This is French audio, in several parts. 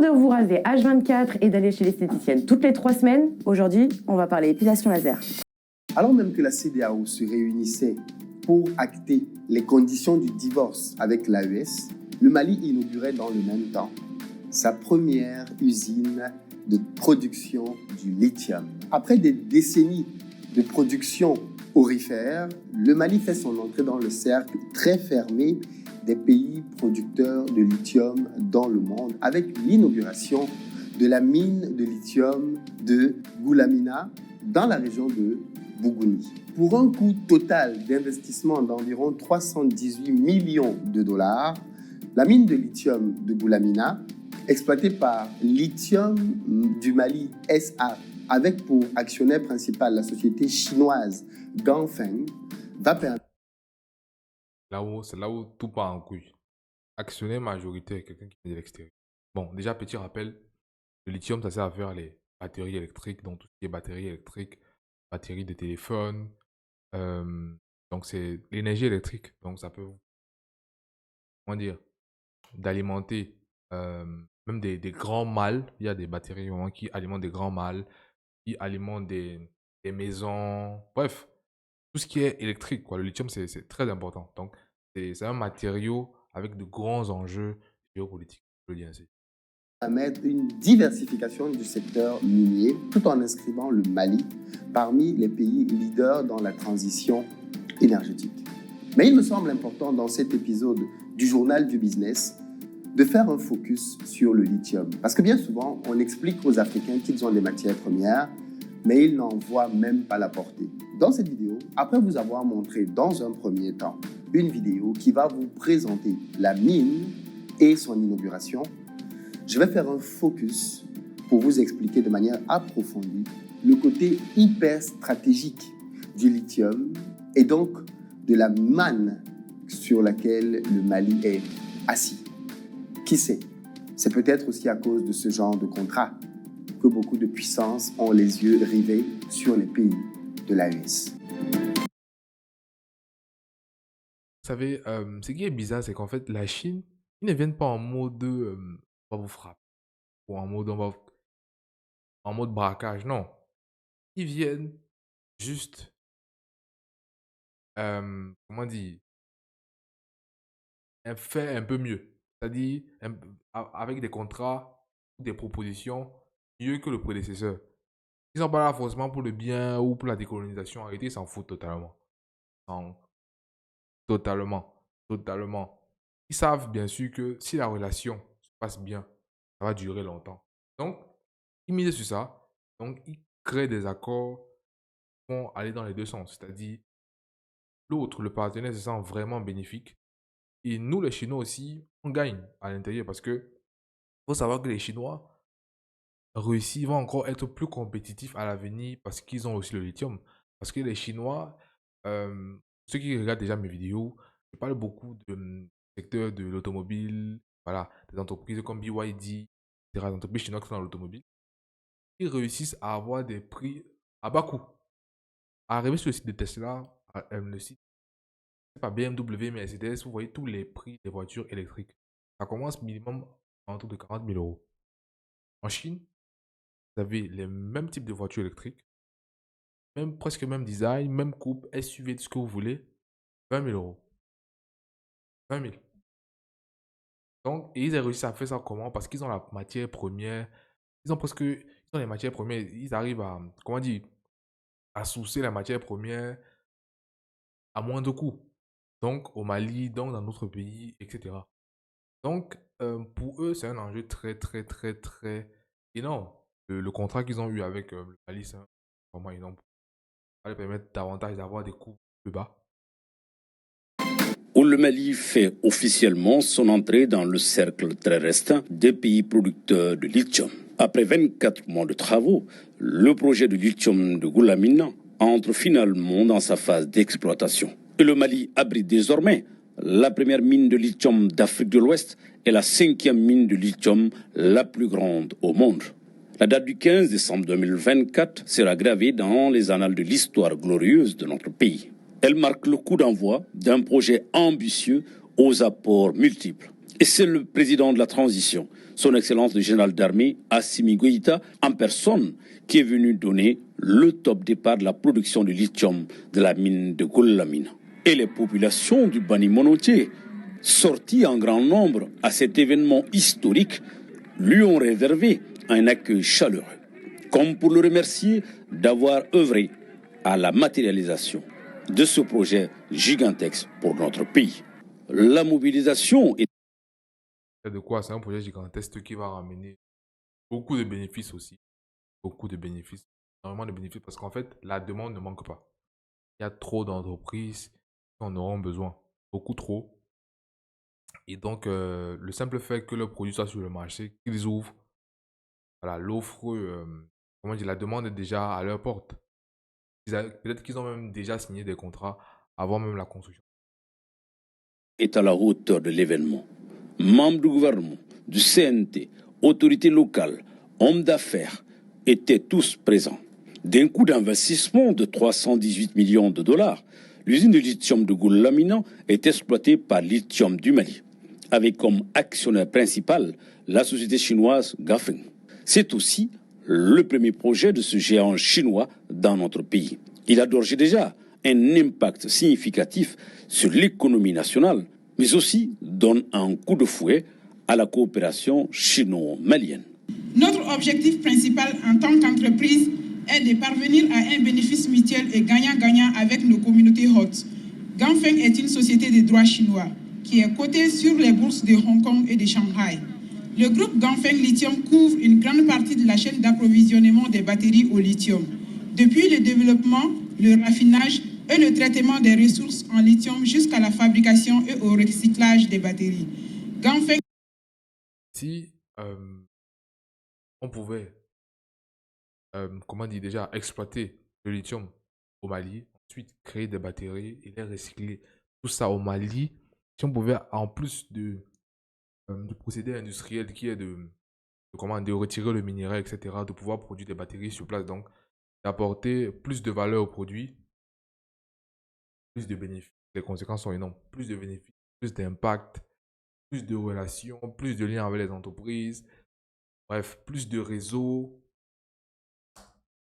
de vous raser H24 et d'aller chez l'esthéticienne toutes les 3 semaines, aujourd'hui, on va parler épilation laser. Alors même que la CEDEAO se réunissait pour acter les conditions du divorce avec l'AES, le Mali inaugurait dans le même temps sa première usine de production du lithium. Après des décennies de production aurifère, le Mali fait son entrée dans le cercle très fermé des pays producteurs de lithium dans le monde avec l'inauguration de la mine de lithium de Goulamina dans la région de Bougouni. Pour un coût total d'investissement d'environ 318 millions de dollars, la mine de lithium de Goulamina, exploitée par Lithium du Mali SA, avec pour actionnaire principal la société chinoise Ganfeng, va permettre... C'est là où tout part en couille. Actionnaire majoritaire, quelqu'un qui vient de l'extérieur. Bon, déjà, petit rappel, le lithium, ça sert à faire les batteries électriques, donc tout ce qui est batteries électriques, batteries de téléphone. Donc, c'est l'énergie électrique. Donc, ça peut, comment dire, d'alimenter même des grands mâles. Il y a des batteries vraiment qui alimentent des grands mâles, qui alimentent des maisons. Bref, tout ce qui est électrique, quoi. Le lithium, c'est très important. Donc, c'est un matériau avec de grands enjeux géopolitiques, je le dis ainsi. Permettre une diversification du secteur minier tout en inscrivant le Mali parmi les pays leaders dans la transition énergétique. Mais il me semble important dans cet épisode du journal du business de faire un focus sur le lithium. Parce que bien souvent, on explique aux Africains qu'ils ont des matières premières, mais ils n'en voient même pas la portée. Dans cette vidéo, après vous avoir montré dans un premier temps une vidéo qui va vous présenter la mine et son inauguration, je vais faire un focus pour vous expliquer de manière approfondie le côté hyper stratégique du lithium et donc de la manne sur laquelle le Mali est assis. Qui sait? C'est peut-être aussi à cause de ce genre de contrat que beaucoup de puissances ont les yeux rivés sur les pays de l'AES. Vous savez, ce qui est bizarre, c'est qu'en fait, la Chine, ils ne viennent pas en mode on va vous frapper ou en mode braquage, non. Ils viennent juste, comment dire, faire un peu mieux. C'est-à-dire, avec des contrats, des propositions mieux que le prédécesseur. Ils sont pas là forcément pour le bien ou pour la décolonisation. En réalité, ils s'en foutent totalement. Totalement. Totalement. Ils savent bien sûr que si la relation se passe bien, ça va durer longtemps. Donc, ils misent sur ça. Donc, ils créent des accords qui vont aller dans les deux sens. C'est-à-dire, l'autre, le partenaire, se sent vraiment bénéfique. Et nous, les Chinois aussi, on gagne à l'intérieur parce que faut savoir que les Chinois, Russie vont encore être plus compétitifs à l'avenir parce qu'ils ont aussi le lithium. Parce que les Chinois, ceux qui regardent déjà mes vidéos, je parle beaucoup du secteur de l'automobile, voilà, des entreprises comme BYD, etc., des entreprises chinoises qui sont dans l'automobile. Ils réussissent à avoir des prix à bas coût. À arriver sur le site de Tesla, le site, c'est pas BMW, Mercedes, vous voyez tous les prix des voitures électriques. Ça commence minimum autour de 40 000 euros. En Chine, vous avez les mêmes types de voitures électriques, même presque même design, même coupe, SUV, tout ce que vous voulez, 20 000 euros. 20 000. Donc, et ils ont réussi à faire ça comment? Parce qu'ils ont la matière première, ils ont les matières premières, ils arrivent à, comment dire, à sourcer la matière première à moindre coût. Donc, au Mali, donc dans d'autres pays, etc. Donc, pour eux, c'est un enjeu très, très, très, très énorme. Le contrat qu'ils ont eu avec le Mali, c'est vraiment énorme. Ça va leur permettre davantage d'avoir des coûts plus bas. Où le Mali fait officiellement son entrée dans le cercle très restreint des pays producteurs de lithium. Après 24 mois de travaux, le projet de lithium de Goulamina entre finalement dans sa phase d'exploitation. Et le Mali abrite désormais la première mine de lithium d'Afrique de l'Ouest et la 5e mine de lithium la plus grande au monde. La date du 15 décembre 2024 sera gravée dans les annales de l'histoire glorieuse de notre pays. Elle marque le coup d'envoi d'un projet ambitieux aux apports multiples. Et c'est le président de la transition, son Excellence le général d'armée Assimi Goïta, en personne, qui est venu donner le top départ de la production de lithium de la mine de Goulamina. Et les populations du Bani Monotier, sorties en grand nombre à cet événement historique, lui ont réservé un accueil chaleureux, comme pour le remercier d'avoir œuvré à la matérialisation de ce projet gigantesque pour notre pays. La mobilisation est... C'est de quoi? C'est un projet gigantesque qui va ramener beaucoup de bénéfices aussi. Beaucoup de bénéfices. Énormément de bénéfices parce qu'en fait, la demande ne manque pas. Il y a trop d'entreprises qui en auront besoin. Beaucoup trop. Et donc, le simple fait que le produit soit sur le marché, qu'ils ouvrent, voilà, l'offre, comment dire, la demande est déjà à leur porte. Peut-être qu'ils ont même déjà signé des contrats avant même la construction. est à la hauteur de l'événement. Membres du gouvernement, du CNT, autorités locales, hommes d'affaires étaient tous présents. D'un coût d'investissement de 318 millions de dollars, l'usine de lithium de Goulamina est exploitée par Lithium du Mali, avec comme actionnaire principal la société chinoise Ganfeng. C'est aussi le premier projet de ce géant chinois dans notre pays. Il a d'ores et déjà un impact significatif sur l'économie nationale, mais aussi donne un coup de fouet à la coopération chino-malienne. Notre objectif principal en tant qu'entreprise est de parvenir à un bénéfice mutuel et gagnant-gagnant avec nos communautés hôtes. Ganfeng est une société de droit chinois qui est cotée sur les bourses de Hong Kong et de Shanghai. Le groupe Ganfeng Lithium couvre une grande partie de la chaîne d'approvisionnement des batteries au lithium, depuis le développement, le raffinage et le traitement des ressources en lithium jusqu'à la fabrication et au recyclage des batteries. Ganfeng... Si on pouvait, comment dire déjà, exploiter le lithium au Mali, ensuite créer des batteries et les recycler, tout ça au Mali, si on pouvait, en plus du procédé industriel qui est de retirer le minerai, etc., de pouvoir produire des batteries sur place, donc d'apporter plus de valeur au produit, plus de bénéfices. Les conséquences sont énormes. Plus de bénéfices, plus d'impact, plus de relations, plus de liens avec les entreprises, bref, plus de réseaux.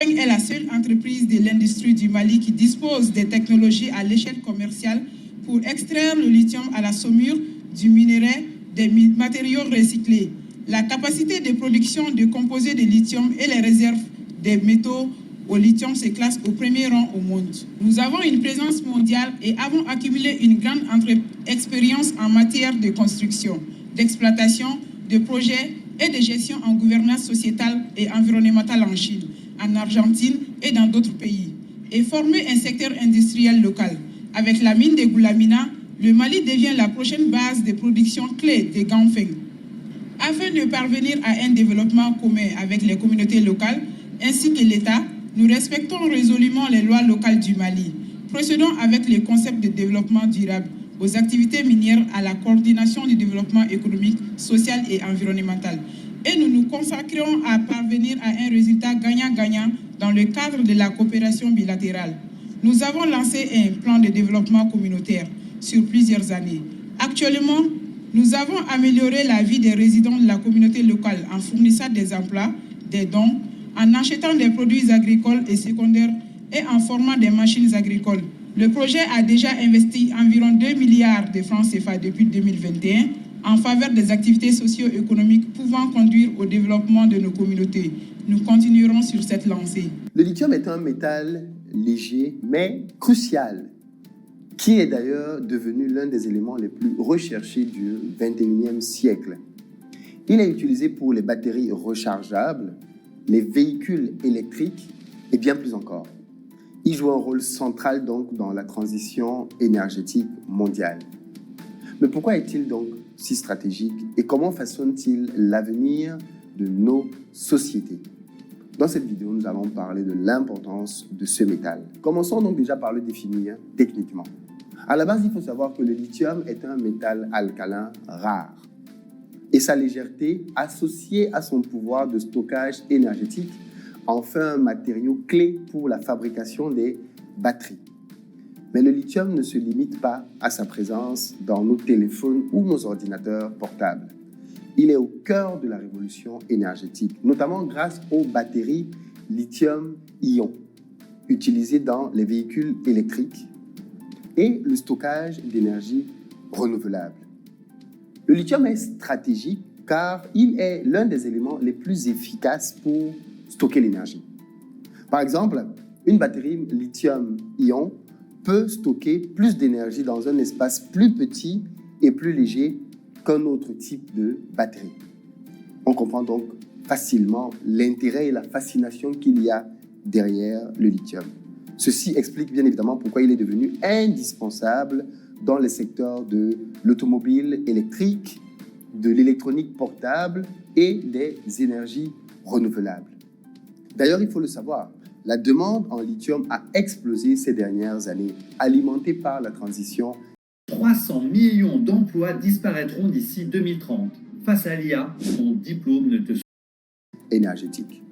Ganfeng est la seule entreprise de l'industrie du Mali qui dispose des technologies à l'échelle commerciale pour extraire le lithium à la saumure du minerai des matériaux recyclés. La capacité de production de composés de lithium et les réserves des métaux au lithium se classent au premier rang au monde. Nous avons une présence mondiale et avons accumulé une grande expérience en matière de construction, d'exploitation, de projets et de gestion en gouvernance sociétale et environnementale en Chine, en Argentine et dans d'autres pays, et former un secteur industriel local. Avec la mine de Goulamina, le Mali devient la prochaine base de production clé de Ganfeng. Afin de parvenir à un développement commun avec les communautés locales ainsi que l'État, nous respectons résolument les lois locales du Mali. Procédons avec les concepts de développement durable, aux activités minières, à la coordination du développement économique, social et environnemental. Et nous nous consacrons à parvenir à un résultat gagnant-gagnant dans le cadre de la coopération bilatérale. Nous avons lancé un plan de développement communautaire sur plusieurs années. Actuellement, nous avons amélioré la vie des résidents de la communauté locale en fournissant des emplois, des dons, en achetant des produits agricoles et secondaires et en formant des machines agricoles. Le projet a déjà investi environ 2 milliards de francs CFA depuis 2021 en faveur des activités socio-économiques pouvant conduire au développement de nos communautés. Nous continuerons sur cette lancée. Le lithium est un métal léger mais crucial, qui est d'ailleurs devenu l'un des éléments les plus recherchés du XXIe siècle. Il est utilisé pour les batteries rechargeables, les véhicules électriques et bien plus encore. Il joue un rôle central donc dans la transition énergétique mondiale. Mais pourquoi est-il donc si stratégique et comment façonne-t-il l'avenir de nos sociétés? Dans cette vidéo, nous allons parler de l'importance de ce métal. Commençons donc déjà par le définir techniquement. À la base, il faut savoir que le lithium est un métal alcalin rare. Et sa légèreté, associée à son pouvoir de stockage énergétique, en fait un matériau clé pour la fabrication des batteries. Mais le lithium ne se limite pas à sa présence dans nos téléphones ou nos ordinateurs portables. Il est au cœur de la révolution énergétique, notamment grâce aux batteries lithium-ion utilisées dans les véhicules électriques et le stockage d'énergie renouvelable. Le lithium est stratégique car il est l'un des éléments les plus efficaces pour stocker l'énergie. Par exemple, une batterie lithium-ion peut stocker plus d'énergie dans un espace plus petit et plus léger qu'un autre type de batterie. On comprend donc facilement l'intérêt et la fascination qu'il y a derrière le lithium. Ceci explique bien évidemment pourquoi il est devenu indispensable dans les secteurs de l'automobile électrique, de l'électronique portable et des énergies renouvelables. D'ailleurs, il faut le savoir, la demande en lithium a explosé ces dernières années, alimentée par la transition. 300 millions d'emplois disparaîtront d'ici 2030. Face à l'IA, ton diplôme ne te... énergétique.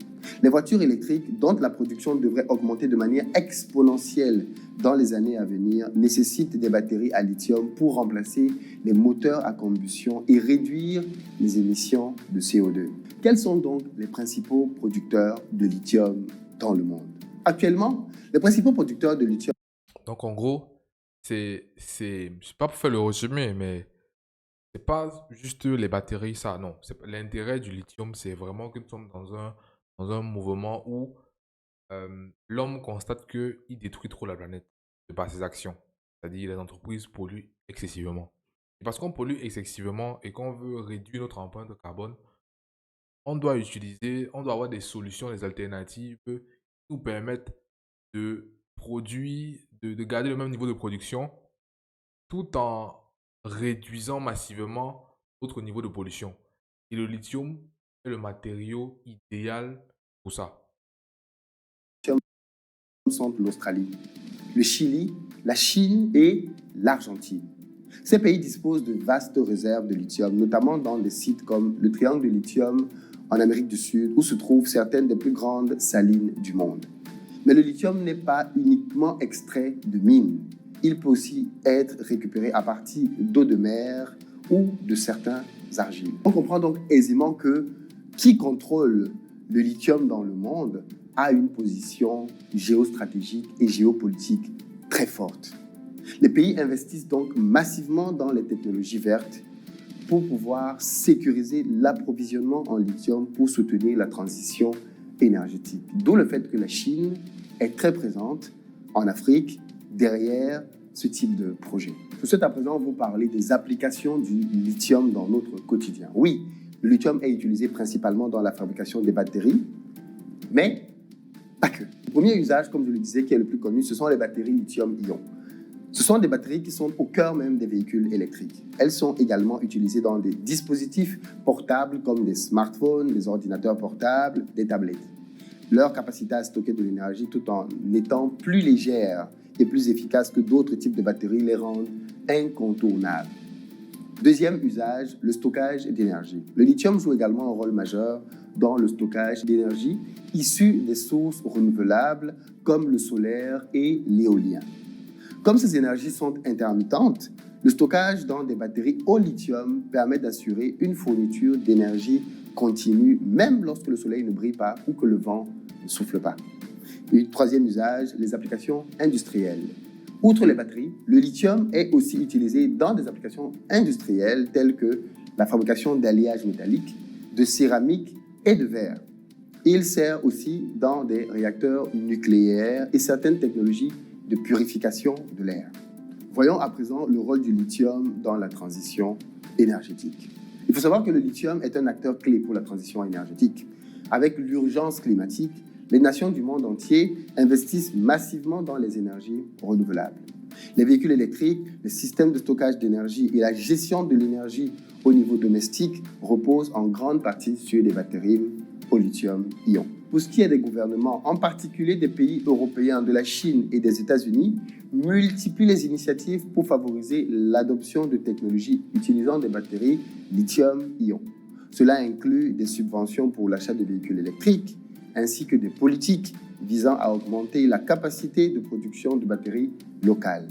Les voitures électriques, dont la production devrait augmenter de manière exponentielle dans les années à venir, nécessitent des batteries à lithium pour remplacer les moteurs à combustion et réduire les émissions de CO2. Quels sont donc les principaux producteurs de lithium dans le monde? Actuellement, les principaux producteurs de lithium... Donc, en gros, c'est pas pour faire le résumé, mais c'est pas juste les batteries, ça, non. L'intérêt du lithium, c'est vraiment que nous sommes dans un mouvement où l'homme constate qu'il détruit trop la planète de par ses actions. C'est-à-dire les entreprises polluent excessivement. Et parce qu'on pollue excessivement et qu'on veut réduire notre empreinte carbone, on doit avoir des solutions, des alternatives qui nous permettent de produire, de garder le même niveau de production tout en réduisant massivement notre niveau de pollution. Et le lithium est le matériau idéal pour ça. sont l'Australie, le Chili, la Chine et l'Argentine. Ces pays disposent de vastes réserves de lithium, notamment dans des sites comme le triangle de lithium en Amérique du Sud, où se trouvent certaines des plus grandes salines du monde. Mais le lithium n'est pas uniquement extrait de mines. Il peut aussi être récupéré à partir d'eau de mer ou de certains argiles. On comprend donc aisément que qui contrôle le lithium dans le monde a une position géostratégique et géopolitique très forte. Les pays investissent donc massivement dans les technologies vertes pour pouvoir sécuriser l'approvisionnement en lithium pour soutenir la transition énergétique. D'où le fait que la Chine est très présente en Afrique derrière ce type de projet. Je souhaite à présent vous parler des applications du lithium dans notre quotidien. Oui, le lithium est utilisé principalement dans la fabrication des batteries, mais pas que. Le premier usage, comme je le disais, qui est le plus connu, ce sont les batteries lithium-ion. Ce sont des batteries qui sont au cœur même des véhicules électriques. Elles sont également utilisées dans des dispositifs portables comme des smartphones, des ordinateurs portables, des tablettes. Leur capacité à stocker de l'énergie tout en étant plus légère et plus efficace que d'autres types de batteries les rendent incontournables. Deuxième usage, le stockage d'énergie. Le lithium joue également un rôle majeur dans le stockage d'énergie issue des sources renouvelables comme le solaire et l'éolien. Comme ces énergies sont intermittentes, le stockage dans des batteries au lithium permet d'assurer une fourniture d'énergie continue même lorsque le soleil ne brille pas ou que le vent ne souffle pas. Et troisième usage, les applications industrielles. Outre les batteries, le lithium est aussi utilisé dans des applications industrielles telles que la fabrication d'alliages métalliques, de céramique et de verre. Il sert aussi dans des réacteurs nucléaires et certaines technologies de purification de l'air. Voyons à présent le rôle du lithium dans la transition énergétique. Il faut savoir que le lithium est un acteur clé pour la transition énergétique. Avec l'urgence climatique, les nations du monde entier investissent massivement dans les énergies renouvelables. Les véhicules électriques, les systèmes de stockage d'énergie et la gestion de l'énergie au niveau domestique reposent en grande partie sur des batteries au lithium-ion. Pour ce qui est des gouvernements, en particulier des pays européens, de la Chine et des États-Unis, multiplient les initiatives pour favoriser l'adoption de technologies utilisant des batteries lithium-ion. Cela inclut des subventions pour l'achat de véhicules électriques, ainsi que des politiques visant à augmenter la capacité de production de batteries locales.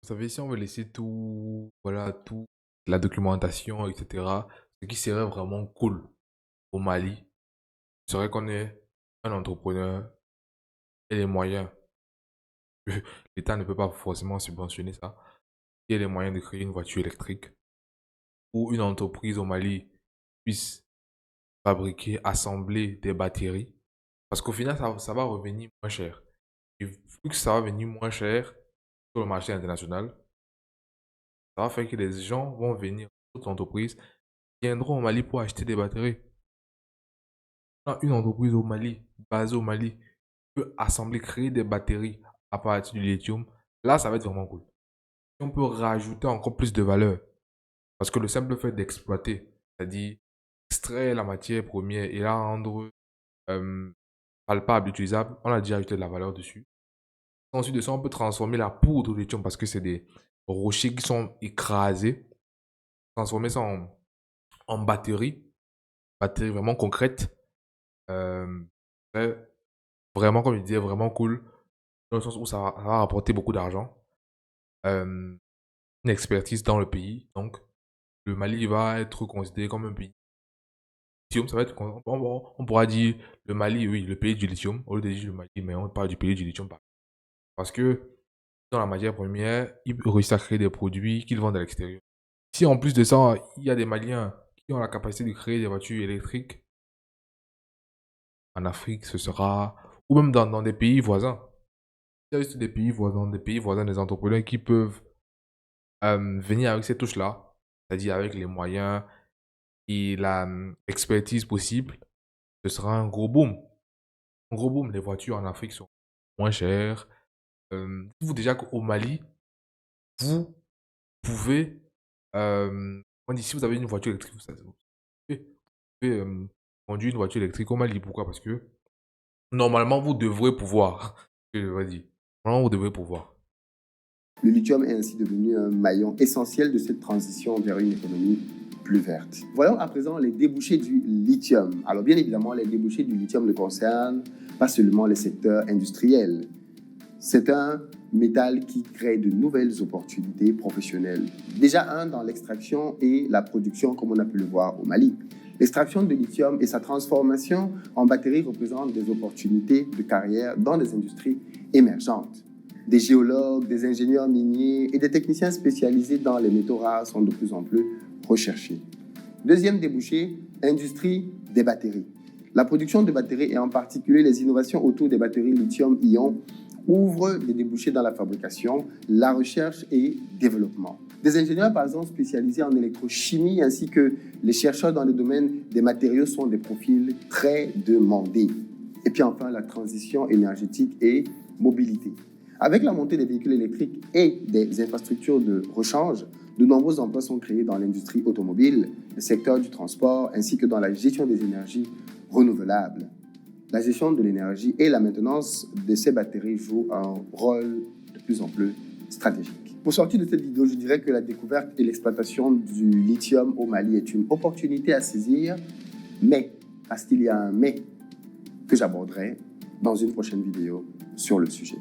Vous savez, si on veut laisser tout, voilà, tout, la documentation, etc., ce qui serait vraiment cool au Mali, serait qu'on ait un entrepreneur et les moyens. L'État ne peut pas forcément subventionner ça. Il y a les moyens de créer une voiture électrique ou une entreprise au Mali puisse fabriquer, assembler des batteries. Parce qu'au final, ça va revenir moins cher. Et vu que ça va venir moins cher sur le marché international, ça va faire que les gens vont venir, d'autres entreprises viendront au Mali pour acheter des batteries. Quand une entreprise au Mali, basée au Mali, peut assembler, créer des batteries à partir du lithium, là, ça va être vraiment cool. Et on peut rajouter encore plus de valeur. Parce que le simple fait d'exploiter, c'est-à-dire extraire la matière première et la rendre palpable, utilisable, on a déjà ajouté de la valeur dessus. Ensuite de ça, on peut transformer la poudre de lithium parce que c'est des rochers qui sont écrasés, transformer ça en batterie vraiment concrète. C'est vraiment, comme je disais, vraiment cool, dans le sens où ça va rapporter beaucoup d'argent, une expertise dans le pays. Donc, le Mali va être considéré comme un pays. Lithium, ça va être, on pourra dire le Mali, oui, le pays du lithium, au lieu de dire le Mali, mais on parle du pays du lithium. Parce que dans la matière première, ils réussissent à créer des produits qu'ils vendent à l'extérieur. Si en plus de ça, il y a des Maliens qui ont la capacité de créer des voitures électriques, en Afrique, ce sera, ou même dans des pays voisins. Il y a juste des pays voisins, des entrepreneurs qui peuvent venir avec ces touches-là, c'est-à-dire avec les moyens et l'expertise possible, ce sera un gros boom. Un gros boom. Les voitures en Afrique sont moins chères. Dites-vous déjà qu'au Mali, vous pouvez, on dit si vous avez une voiture électrique, vous pouvez conduire une voiture électrique au Mali. Pourquoi? Parce que normalement, vous devrez pouvoir. Je vais dire. Normalement, vous devrez pouvoir. Le lithium est ainsi devenu un maillon essentiel de cette transition vers une économie plus verte. Voyons à présent les débouchés du lithium. Alors bien évidemment, les débouchés du lithium ne concernent pas seulement les secteurs industriels. C'est un métal qui crée de nouvelles opportunités professionnelles. Déjà dans l'extraction et la production, comme on a pu le voir au Mali. L'extraction de lithium et sa transformation en batterie représentent des opportunités de carrière dans des industries émergentes. Des géologues, des ingénieurs miniers et des techniciens spécialisés dans les métaux rares sont de plus en plus recherchés. Deuxième débouché, industrie des batteries. La production de batteries et en particulier les innovations autour des batteries lithium-ion ouvrent des débouchés dans la fabrication, la recherche et développement. Des ingénieurs, par exemple, spécialisés en électrochimie ainsi que les chercheurs dans le domaine des matériaux sont des profils très demandés. Et puis enfin, la transition énergétique et mobilité. Avec la montée des véhicules électriques et des infrastructures de rechange, de nombreux emplois sont créés dans l'industrie automobile, le secteur du transport, ainsi que dans la gestion des énergies renouvelables. La gestion de l'énergie et la maintenance de ces batteries jouent un rôle de plus en plus stratégique. Pour sortir de cette vidéo, je dirais que la découverte et l'exploitation du lithium au Mali est une opportunité à saisir, mais, parce qu'il y a un mais que j'aborderai dans une prochaine vidéo sur le sujet.